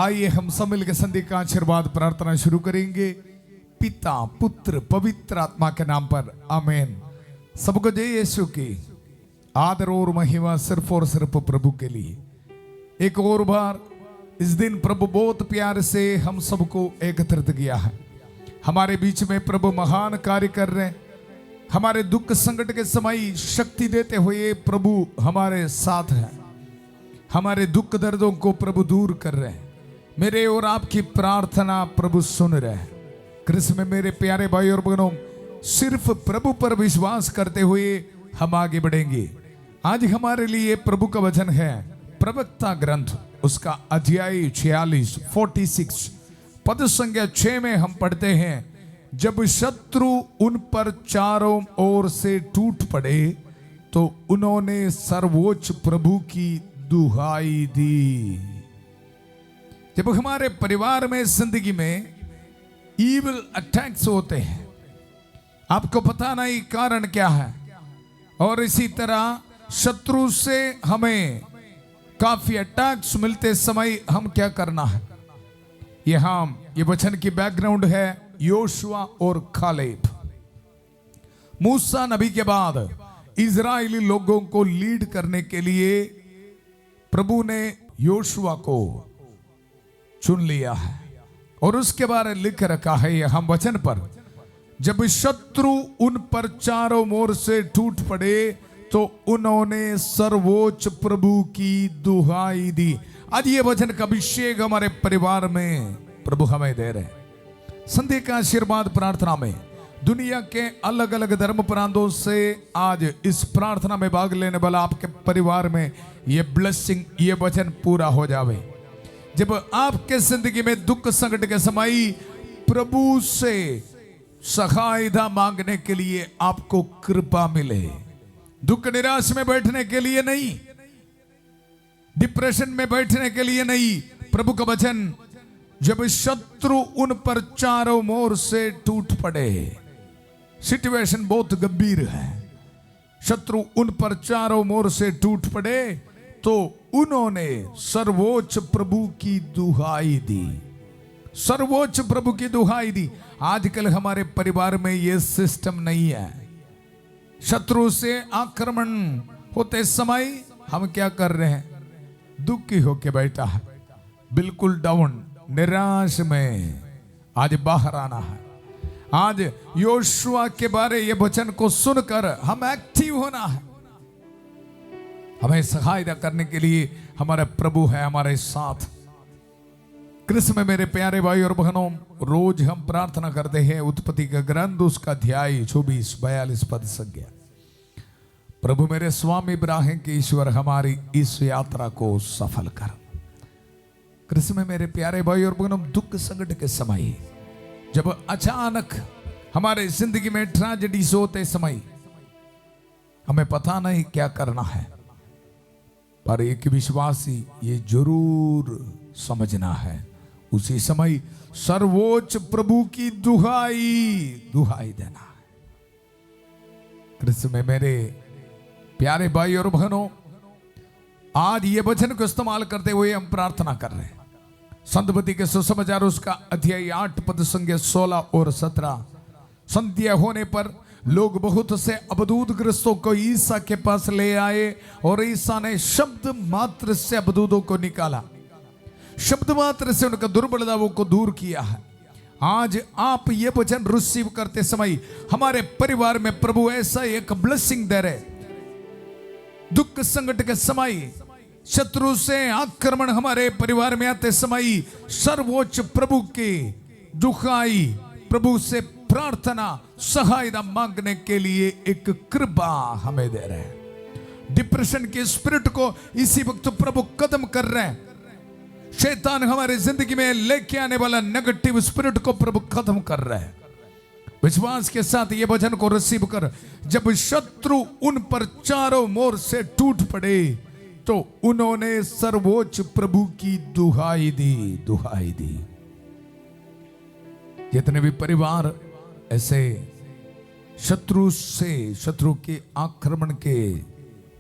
आइए हम सब मिलकर संधि का आशीर्वाद प्रार्थना शुरू करेंगे। पिता पुत्र पवित्र आत्मा के नाम पर आमीन। सबको जय यीशु की आदर और महिमा सिर्फ और सिर्फ प्रभु के लिए। एक और बार इस दिन प्रभु बहुत प्यार से हम सबको एकत्रित किया है। हमारे बीच में प्रभु महान कार्य कर रहे हैं। हमारे दुख संकट के समय शक्ति देते हुए प्रभु हमारे साथ है। हमारे दुख दर्दों को प्रभु दूर कर रहे हैं। मेरे और आपकी प्रार्थना प्रभु सुन रहे हैं। कृष्ण में मेरे प्यारे भाई और बहनों, सिर्फ प्रभु पर विश्वास करते हुए हम आगे बढ़ेंगे। आज हमारे लिए प्रभु का वचन है प्रवक्ता ग्रंथ, उसका अध्याय 46 पद संख्या 6 में हम पढ़ते हैं, जब शत्रु उन पर चारों ओर से टूट पड़े तो उन्होंने सर्वोच्च प्रभु की दुहाई दी। जब हमारे परिवार में जिंदगी में ईविल अटैक्स होते हैं, आपको पता नहीं कारण क्या है, और इसी तरह शत्रु से हमें काफी अटैक्स मिलते समय हम क्या करना है। ये वचन की बैकग्राउंड है योशुआ और कालेब। मूसा नबी के बाद इजरायली लोगों को लीड करने के लिए प्रभु ने योशुआ को चुन लिया है, और उसके बारे में लिख रखा है हम वचन पर, जब शत्रु उन पर चारों ओर से टूट पड़े तो उन्होंने सर्वोच्च प्रभु की दुहाई दी। आज ये वचन का अभिषेक हमारे परिवार में प्रभु हमें दे रहे हैं। संधि का आशीर्वाद प्रार्थना में दुनिया के अलग अलग धर्म प्रांतों से आज इस प्रार्थना में भाग लेने वाला आपके परिवार में ये ब्लेसिंग, ये वचन पूरा हो जावे। जब आपके जिंदगी में दुख संकट के समय प्रभु से सहायता मांगने के लिए आपको कृपा मिले, दुख निराश में बैठने के लिए नहीं, डिप्रेशन में बैठने के लिए नहीं। प्रभु का वचन, जब शत्रु उन पर चारों ओर से टूट पड़े, सिचुएशन बहुत गंभीर है, शत्रु उन पर चारों ओर से टूट पड़े तो उन्होंने सर्वोच्च प्रभु की दुहाई दी। सर्वोच्च प्रभु की दुहाई दी। आजकल हमारे परिवार में यह सिस्टम नहीं है। शत्रु से आक्रमण होते समय हम क्या कर रहे हैं, दुखी होके बैठा है, बिल्कुल डाउन, निराश में आज बाहर आना है। आज योशुआ के बारे ये वचन को सुनकर हम एक्टिव होना है। हमें सहायता करने के लिए हमारे प्रभु है हमारे साथ। कृष्ण में मेरे प्यारे भाई और बहनों, रोज हम प्रार्थना करते हैं उत्पत्ति का ग्रंथ, उसका अध्याय 42 पद संख्या। प्रभु मेरे स्वामी इब्राहिम के ईश्वर हमारी इस यात्रा को सफल कर। कृष्ण में मेरे प्यारे भाई और बहनों, दुख संकट के समय जब अचानक हमारे जिंदगी में ट्रेजेडीज होते समय हमें पता नहीं क्या करना है, पर एक विश्वासी ये जरूर समझना है, उसी समय सर्वोच्च प्रभु की दुहाई देना है। कृष्ण में मेरे प्यारे भाई और बहनों, आज ये वचन को इस्तेमाल करते हुए हम प्रार्थना कर रहे हैं। संतपति के सुसमाचार उसका अध्याय 8 पद संख्या 16 और 17। संध्या होने पर लोग बहुत से अबदूत ग्रस्तों को ईसा के पास ले आए और ईसा ने शब्द मात्र से अबदूतों को निकाला, शब्द मात्र से उनका दुर्बलताओं को दूर किया है। आज आप ये वचन रिसीव करते समय हमारे परिवार में प्रभु ऐसा एक ब्लेसिंग दे रहे। दुख संकट के समय शत्रु से आक्रमण हमारे परिवार में आते समय सर्वोच्च प्रभु की दुहाई, प्रभु से प्रार्थना, सहायता मांगने के लिए एक कृपा हमें दे रहे हैं। डिप्रेशन के स्पिरिट को इसी वक्त प्रभु खत्म कर रहे हैं। शैतान हमारे जिंदगी में लेके आने वाला नेगेटिव स्पिरिट को प्रभु खत्म कर रहे हैं। विश्वास के साथ ये वचन को रिसीव कर, जब शत्रु उन पर चारों ओर से टूट पड़े तो उन्होंने सर्वोच्च प्रभु की दुहाई दी। जितने भी परिवार ऐसे शत्रु के आक्रमण के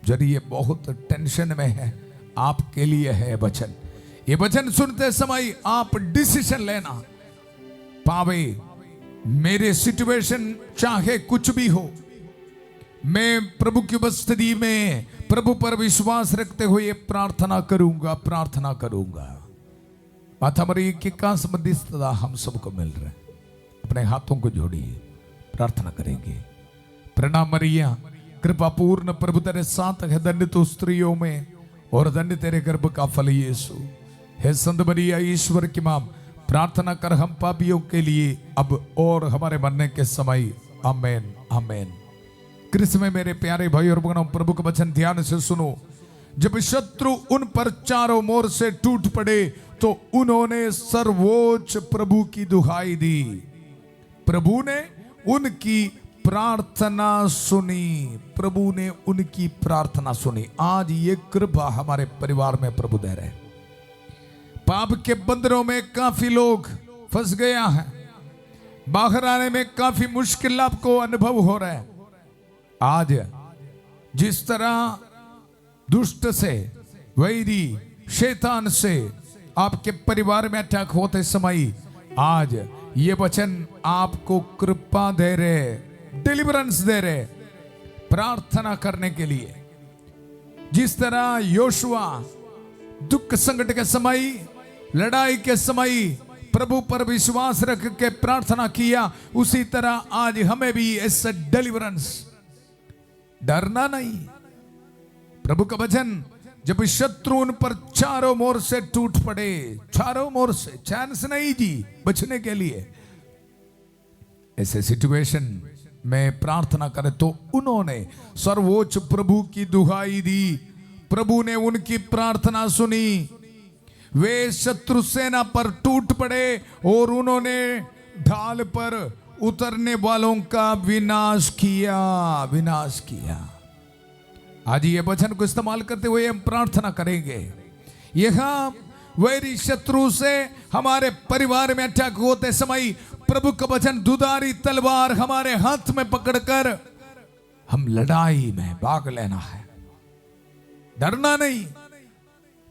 जरिए बहुत टेंशन में है, आपके लिए है वचन। ये वचन सुनते समय आप डिसीजन लेना पावे। मेरे सिचुएशन चाहे कुछ भी हो, मैं प्रभु की उपस्थिति में प्रभु पर विश्वास रखते हुए प्रार्थना करूंगा, प्रार्थना करूंगा। माता मरिया की का संबंधितता हम सबको मिल रहा है। अपने हाथों को जोड़िए, प्रार्थना करेंगे। प्रणाम मरिया, कृपा पूर्ण, प्रभु तेरे साथ है, धन्य तू स्त्रियों में और धन्य तेरे गर्भ का फल यीशु। हे संत मरिया, ईश्वर की मां, प्रार्थना कर हम पापियों के लिए अब और हमारे मरने के समय। आमेन, आमेन। कृष्ण में मेरे प्यारे भाई और बहनों, प्रभु का वचन ध्यान से सुनो। जब शत्रु उन पर चारों ओर से टूट पड़े तो उन्होंने सर्वोच्च प्रभु की दुहाई दी। प्रभु ने उनकी प्रार्थना सुनी, प्रभु ने उनकी प्रार्थना सुनी। आज ये कृपा हमारे परिवार में प्रभु दे रहे। पाप के बंधनों में काफी लोग फंस गया है, बाहर आने में काफी मुश्किल आपको अनुभव हो रहा है। आज जिस तरह दुष्ट से, वैरी शैतान से आपके परिवार में अटैक होते समय, आज ये वचन आपको कृपा दे रहे, डिलीवरेंस दे रहे, प्रार्थना करने के लिए। जिस तरह योशुआ दुख संकट के समय, लड़ाई के समय प्रभु पर विश्वास रख के प्रार्थना किया, उसी तरह आज हमें भी ऐसा डिलीवरेंस, डरना नहीं। प्रभु का वचन, जब शत्रु उन पर चारों ओर से टूट पड़े, चारों ओर से चांस नहीं जी बचने के लिए। ऐसे सिचुएशन में प्रार्थना करे तो उन्होंने सर्वोच्च प्रभु की दुहाई दी। प्रभु ने उनकी प्रार्थना सुनी। वे शत्रु सेना पर टूट पड़े और उन्होंने ढाल पर उतरने वालों का विनाश किया, विनाश किया। आज ये वचन को इस्तेमाल करते हुए हम प्रार्थना करेंगे। यहां वैरी शत्रु से हमारे परिवार में अटैक होते समय प्रभु का वचन दुधारी तलवार हमारे हाथ में पकड़कर हम लड़ाई में भाग लेना है। डरना नहीं,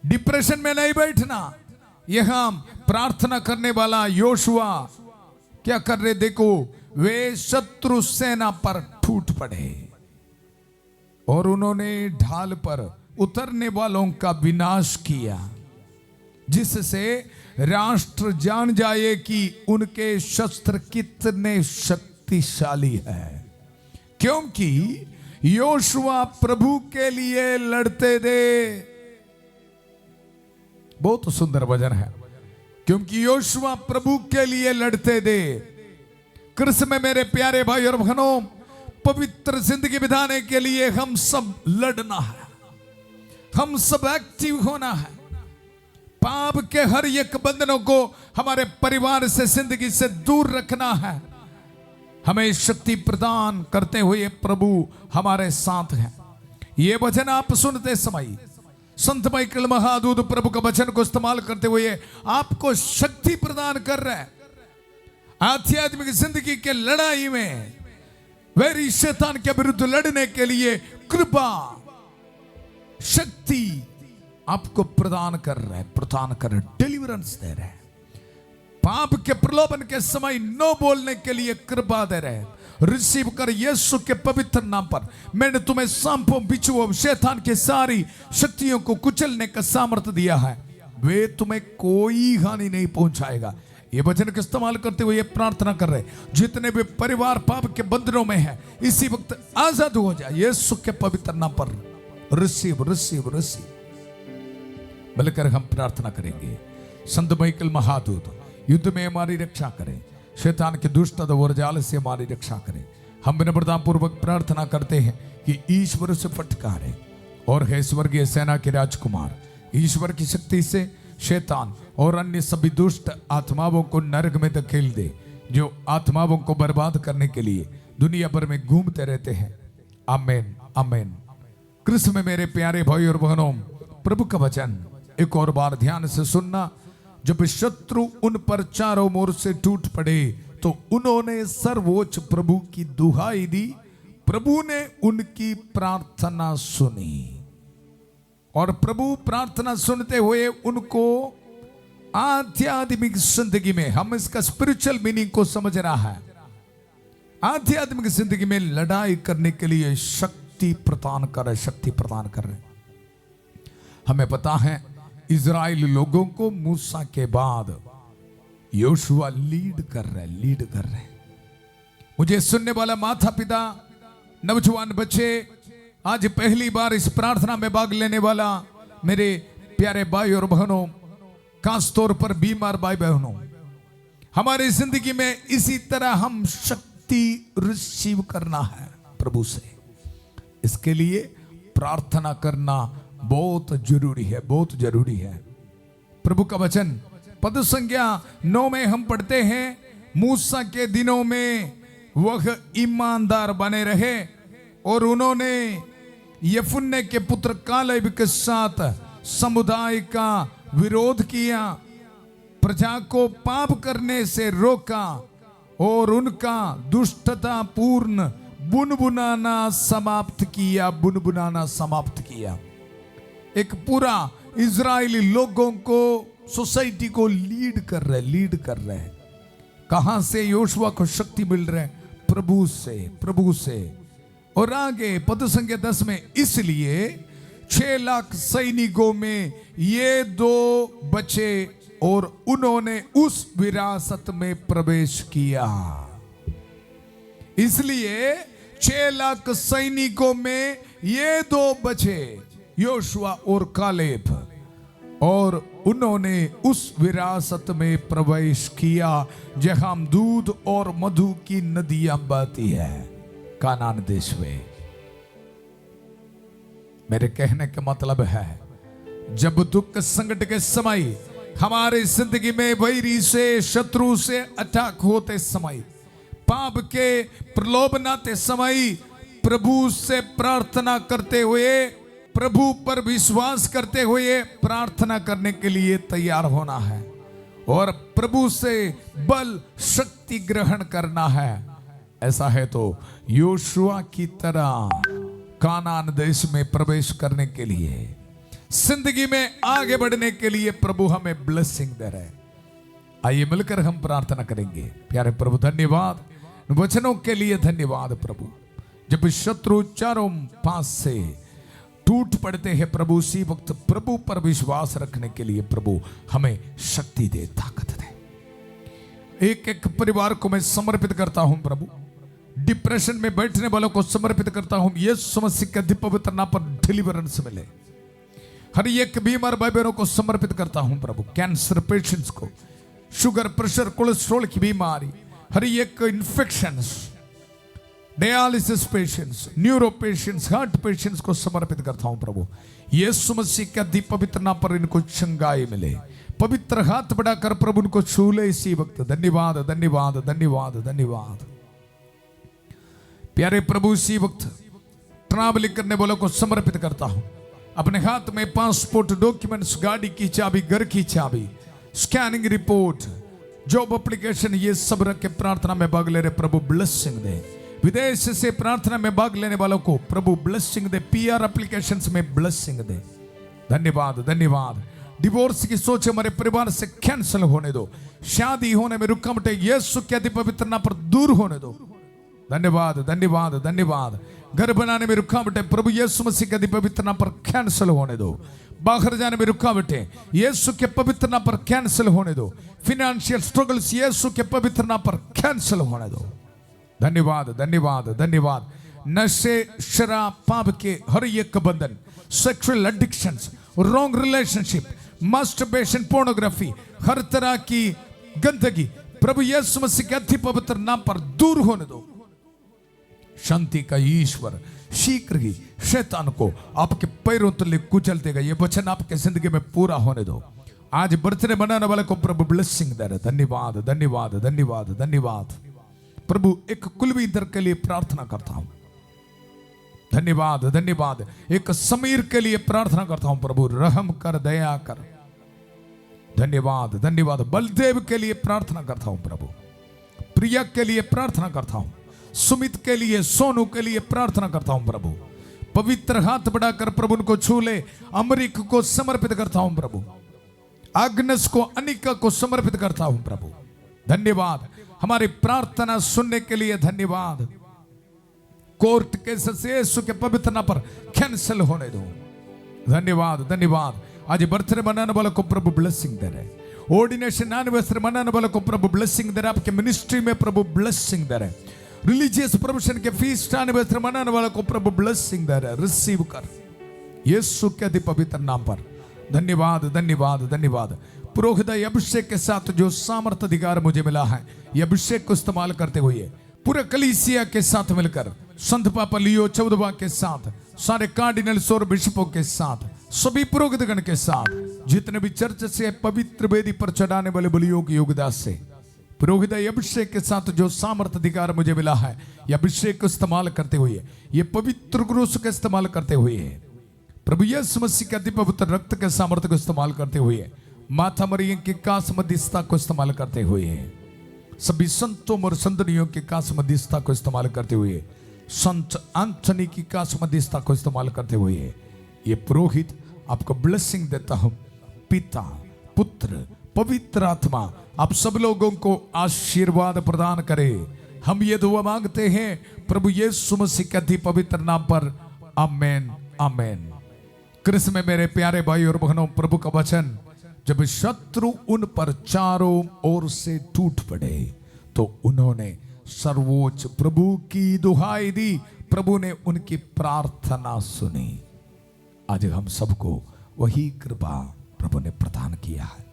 डिप्रेशन में नहीं बैठना। यहां प्रार्थना करने वाला योशुआ क्या कर रहे, देखो, वे शत्रु सेना पर टूट पड़े और उन्होंने ढाल पर उतरने वालों का विनाश किया, जिससे राष्ट्र जान जाए कि उनके शस्त्र कितने शक्तिशाली है। क्योंकि योशुआ प्रभु के लिए लड़ते थे। बहुत सुंदर वचन है, क्योंकि योशुआ प्रभु के लिए लड़ते थे। कृष्ण में मेरे प्यारे भाई और बहनों, पवित्र जिंदगी बिताने के लिए हम सब लड़ना है, हम सब एक्टिव होना है। पाप के हर एक बंधनों को हमारे परिवार से, जिंदगी से दूर रखना है। हमें शक्ति प्रदान करते हुए प्रभु हमारे साथ हैं। ये वचन आप सुनते समय संत माइकल महादूत प्रभु का वचन को इस्तेमाल करते हुए आपको शक्ति प्रदान कर रहे हैं। आध्यात्मिक जिंदगी के लड़ाई में वैरी शैतान के विरुद्ध लड़ने के लिए कृपा, शक्ति आपको प्रदान कर रहे, प्रदान कर रहे, डिलीवरेंस दे रहे। पाप के प्रलोभन के समय नो बोलने के लिए कृपा दे रहे। रिसीव कर यीशु के पवित्र नाम पर। मैंने तुम्हें सांपों, बिच्छुओं, शैतान की सारी शक्तियों को कुचलने का सामर्थ्य दिया है, वे तुम्हें कोई हानि नहीं पहुंचाएगा। ये वचन का इस्तेमाल करते हुए ये प्रार्थना कर रहे, जितने भी परिवार पाप के बंधनों में है, इसी वक्त आजाद हो जाए यीशु के पवित्र नाम पर। रिसीव, रिसीव, रिसीव मिलकर हम प्रार्थना करेंगे। संत माइकल महादूत युद्ध में हमारी रक्षा करें, शैतान के दुष्ट और जाल से हमारी रक्षा करें। हम विनम्रता पूर्वक प्रार्थना करते हैं कि ईश्वर से फटकारे और हे स्वर्गीय सेना के राजकुमार, ईश्वर की शक्ति से शैतान और अन्य सभी दुष्ट आत्माओं को नरक में धकेल दे, जो आत्माओं को बर्बाद करने के लिए दुनिया भर में घूमते रहते हैं। आमेन, आमेन। कृष्ण में मेरे प्यारे भाई और बहनों, प्रभु का वचन एक और बार ध्यान से सुनना। जब शत्रु उन पर चारों ओर से टूट पड़े तो उन्होंने सर्वोच्च प्रभु की दुहाई दी। प्रभु ने उनकी प्रार्थना सुनी और प्रभु प्रार्थना सुनते हुए उनको आध्यात्मिक जिंदगी में हम इसका स्पिरिचुअल मीनिंग को समझ रहा है। आध्यात्मिक जिंदगी में लड़ाई करने के लिए शक्ति प्रदान कर रहे, शक्ति प्रदान कर रहे। हमें पता है इजराइल लोगों को मूसा के बाद योशुआ लीड कर रहे। मुझे सुनने वाला माता पिता, नौजवान बच्चे, आज पहली बार इस प्रार्थना में भाग लेने वाला मेरे प्यारे भाई और बहनों, खास तौर पर बीमार भाई बहनों, हमारी जिंदगी में इसी तरह हम शक्ति रिसीव करना है प्रभु से। इसके लिए प्रार्थना करना बहुत जरूरी है, बहुत जरूरी है। प्रभु का वचन पद संख्या 9 में हम पढ़ते हैं, मूसा के दिनों में वह ईमानदार बने रहे और उन्होंने यफुन्ने के पुत्र कालेब के साथ समुदाय का विरोध किया, प्रजा को पाप करने से रोका और उनका दुष्टता पूर्ण बुनबुनाना समाप्त किया। एक पूरा इजरायली लोगों को, सोसाइटी को लीड कर रहे हैं। कहां से योशुआ को शक्ति मिल रहा है? प्रभु से। और आगे पद संख्या 10 में, इसलिए 6 लाख सैनिकों में ये 2 बचे और उन्होंने उस विरासत में प्रवेश किया। इसलिए 6 लाख सैनिकों में ये 2 बचे, योशुआ और कालेब, और उन्होंने उस विरासत में प्रवेश किया जहां दूध और मधु की नदियां बहती है, कानान देश में। मेरे कहने का मतलब है, जब दुख संकट के समय हमारे जिंदगी में वैरी से, शत्रु से अटैक होते समय, पाप के प्रलोभनाते समय, प्रभु से प्रार्थना करते हुए, प्रभु पर विश्वास करते हुए प्रार्थना करने के लिए तैयार होना है और प्रभु से बल शक्ति ग्रहण करना है। ऐसा है तो योशुआ की तरह कानान देश में प्रवेश करने के लिए, जिंदगी में आगे बढ़ने के लिए प्रभु हमें ब्लेसिंग दे रहे। आइए मिलकर हम प्रार्थना करेंगे। प्यारे प्रभु, धन्यवाद वचनों के लिए, धन्यवाद प्रभु। जब शत्रु चारों पास से टूट पड़ते हैं प्रभु, उसी वक्त प्रभु पर विश्वास रखने के लिए प्रभु हमें शक्ति दे, ताकत दे। एक एक परिवार को मैं समर्पित करता हूं प्रभु, डिप्रेशन में बैठने वालों को समर्पित करता हूं, यीशु मसीह के पवित्र नाम पर डिलीवरेंस मिले। हर एक बीमार भाई बहनों को समर्पित करता हूं प्रभु, कैंसर पेशेंट्स को, शुगर, प्रेशर, कोलेस्ट्रॉल की बीमारी, हर एक infections, dialysis patients, neuro patients, heart patients को समर्पित करता हूं प्रभु। यीशु मसीह के पवित्र नाम पर इनको चंगाई मिले। पवित्र हाथ बढ़ाकर प्रभु उनको छू ले इसी वक्त। धन्यवाद, धन्यवाद, धन्यवाद, धन्यवाद। प्यारे प्रभु, इसी वक्त ट्रैवलिंग करने वालों को समर्पित करता हूं। अपने हाथ में पासपोर्ट, डॉक्यूमेंट्स, गाड़ी की चाबी, घर की चाबी, स्कैनिंग रिपोर्ट, जॉब एप्लीकेशन, ये सब रख के प्रार्थना में भाग ले रहे प्रभु ब्लेसिंग दे। विदेश से प्रार्थना में भाग लेने वालों को प्रभु ब्लेसिंग दे, पीआर एप्लीकेशंस में ब्लेसिंग दे। धन्यवाद, धन्यवाद। डिवोर्स की सोच हमारे परिवार से कैंसिल होने दो, शादी होने में रुकावटें यीशु के अति पवित्र नाम पर दूर होने दो। धन्यवाद, धन्यवाद, धन्यवाद। घर बनाने में रुकावटें प्रभु यीशु मसीह के अति पवित्र नाम पर कैंसिल होने दो। बाहर जाने में रुकावटें यीशु के पवित्र नाम पर कैंसिल होने दो। फाइनेंशियल स्ट्रगल्स यीशु के पवित्र नाम पर कैंसिल होने दो। धन्यवाद, धन्यवाद, धन्यवाद। नशे, शराब, पाप के हर एक बंधन, sexual addictions, wrong relationship, masturbation, pornography, हर तरह की गंदगी प्रभु यीशु मसीह के अति पवित्र नाम पर दूर होने दो। शांति का ईश्वर शीघ्र ही शैतान को आपके पैरों तले कुचल देगा। ये वचन आपके जिंदगी में पूरा होने दो। आज बर्थडे मनाने वाले को प्रभु ब्लेसिंग दे रहे। धन्यवाद, धन्यवाद, धन्यवाद, धन्यवाद प्रभु। एक कुलविंदर के लिए प्रार्थना करता हूं। धन्यवाद, धन्यवाद। एक समीर के लिए प्रार्थना करता हूं प्रभु, रहम कर, दया कर। धन्यवाद, धन्यवाद। बलदेव के लिए प्रार्थना करता हूं प्रभु। प्रिया के लिए प्रार्थना करता हूं। सुमित के लिए, सोनू के लिए प्रार्थना करता हूं प्रभु। पवित्र हाथ बढ़ाकर प्रभु उनको छू ले। अमरीक को समर्पित करता हूं प्रभु। आग्नस को, अनिका को समर्पित करता हूं प्रभु। धन्यवाद हमारी प्रार्थना सुनने के लिए, धन्यवाद। कोर्ट केसेस यीशु के पवित्र नाम पर कैंसिल होने दो। धन्यवाद धन्यवाद। आज बर्थडे मनाने वालों को प्रभु ब्लेसिंग दे रहे, ऑर्डिनेशन एनिवर्सरी मनाने वालों को प्रभु ब्लेसिंग दे रहे, आपके मिनिस्ट्री में प्रभु ब्लेसिंग दे रहे, रिलीजियस प्रोफेशन के फीस्ट एनिवर्सरी मनाने वालों को प्रभु ब्लेसिंग दे रहे। रिसीव कर यीशु के अति पवित्र नाम पर। धन्यवाद धन्यवाद धन्यवाद। पुरोहित अभिषेक के साथ जो सामर्थ अधिकार मुझे मिला है, ये अभिषेक को इस्तेमाल करते हुए पूरे कलीसिया के साथ मिलकर, संत पापा लियो 14वां के साथ, सारे कार्डिनल्स और बिशपों के साथ, सभी पुरोहितगण के साथ, जितने भी चर्च से पवित्र वेदी पर चढ़ाने वाले बलियों की योगदान से, पुरोहित अभिषेक के साथ जो सामर्थ अधिकार मुझे मिला है, ये अभिषेक को इस्तेमाल करते हुए, ये पवित्र क्रूस का इस्तेमाल करते हुए, प्रभु यीशु मसीह के अति पवित्र रक्त के सामर्थ्य को इस्तेमाल करते हुए, माता मरियम की कास मध्यस्थता को इस्तेमाल करते हुए, सभी संतों और संतनियों की कास मध्यस्थता को इस्तेमाल करते हुए, संत एंथनी की कास मध्यस्थता को इस्तेमाल करते हुए, ये पुरोहित आपको ब्लेसिंग देता हूं। पिता, पुत्र, पवित्र आत्मा आप सब लोगों को आशीर्वाद प्रदान करे। हम ये दुआ मांगते हैं प्रभु यीशु मसीह के अति पवित्र नाम पर। आमेन आमेन। कृष्ण में मेरे प्यारे भाई और बहनों, प्रभु का वचन, जब शत्रु उन पर चारों ओर से टूट पड़े तो उन्होंने सर्वोच्च प्रभु की दुहाई दी, प्रभु ने उनकी प्रार्थना सुनी। आज हम सबको वही कृपा प्रभु ने प्रदान किया है।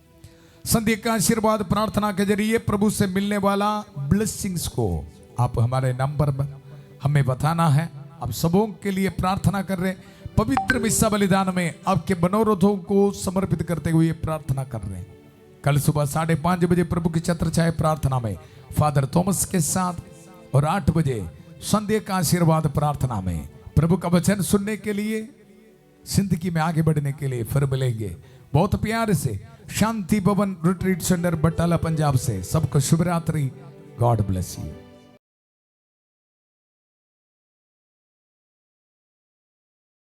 संध्या का आशीर्वाद प्रार्थना के जरिए प्रभु से मिलने वाला ब्लेसिंग्स को आप हमारे नंबर पर हमें बताना है। आप सबों के लिए प्रार्थना कर रहे, पवित्र मिस्सा बलिदान में आपके मनोरथों को समर्पित करते हुए प्रार्थना कर रहे हैं। कल सुबह 5:30 बजे प्रभु की छत्र छाया प्रार्थना में फादर थॉमस के साथ, और 8 बजे संध्या का आशीर्वाद प्रार्थना में प्रभु का वचन सुनने के लिए, जिंदगी में आगे बढ़ने के लिए फिर मिलेंगे। बहुत प्यार से शांति भवन रिट्रीट सेंटर बटाला पंजाब से सबको शुभ रात्रि। God bless you.